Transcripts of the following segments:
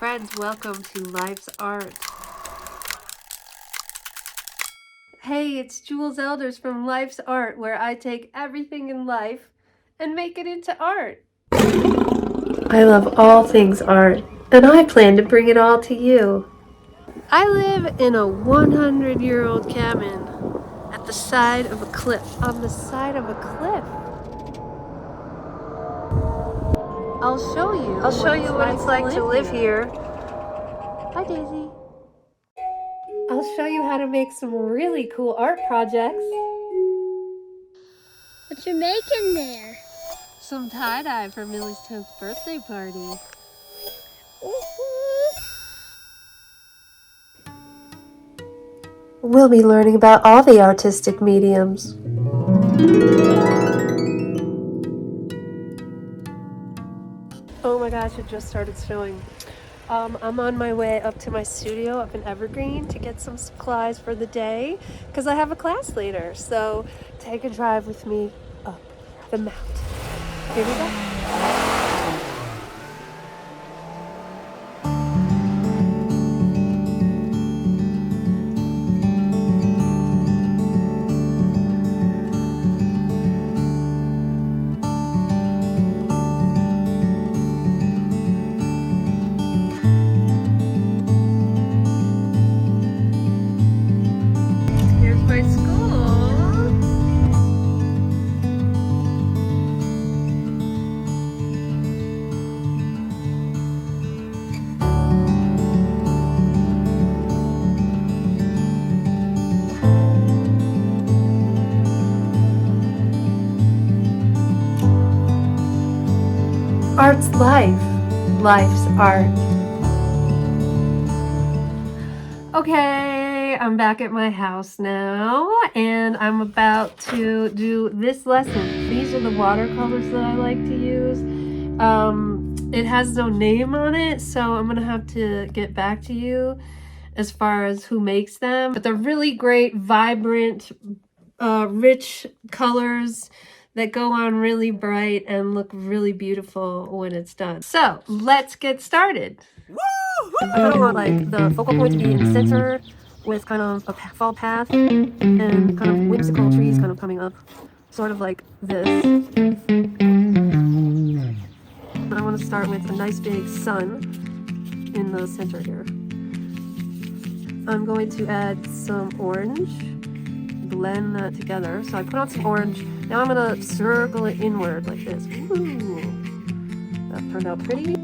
Friends, welcome to Life's Art. Hey, it's Jules Elders from Life's Art, where I take everything in life and make it into art. I love all things art, and I plan to bring it all to you. I live in a 100-year-old cabin at the side of a cliff. On the side of a cliff. I'll show you what it's like to live here. Hi, Daisy. I'll show you how to make some really cool art projects. What you making there? Some tie-dye for Millie's 10th birthday party. We'll be learning about all the artistic mediums. Oh my gosh, it just started snowing. I'm on my way up to my studio up in Evergreen to get some supplies for the day because I have a class later. So take a drive with me up the mountain. Here we go. Art's life. Life's art. Okay, I'm back at my house now, and I'm about to do this lesson. These are the watercolors that I like to use. It has no name on it, so I'm gonna have to get back to you as far as who makes them. But they're really great, vibrant, rich colors that go on really bright and look really beautiful when it's done. So let's get started. I kind of want like the focal point to be in the center with kind of a fall path and kind of whimsical trees kind of coming up, sort of like this. I want to start with a nice big sun in the center here. I'm going to add some orange, blend that together. So I put on some orange. Now I'm gonna circle it inward like this. Ooh, that turned out pretty.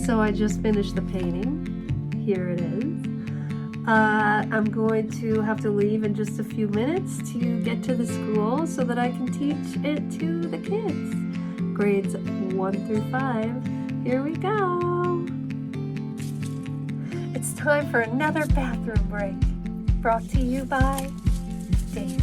So I just finished the painting. Here it is. I'm going to have to leave in just a few minutes to get to the school so that I can teach it to the kids. Grades 1 through 5. Here we go. It's time for another bathroom break. Brought to you by Daisy.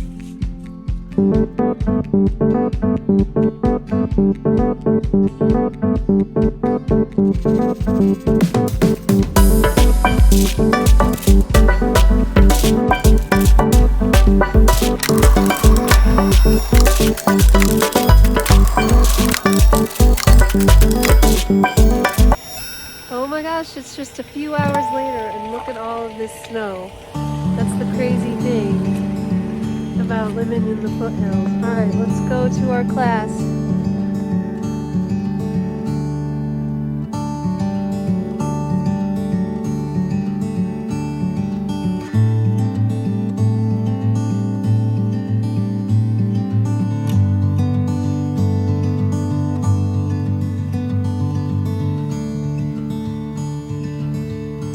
Oh my gosh, it's just a few hours later and look at all of this snow. That's the crazy thing about living in the foothills. Alright, let's go to our class.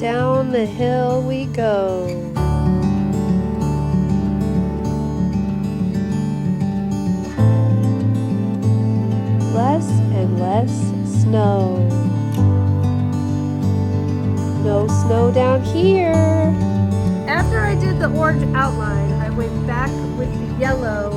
Down the hill we go. Less and less snow. No snow down here. After I did the orange outline, I went back with the yellow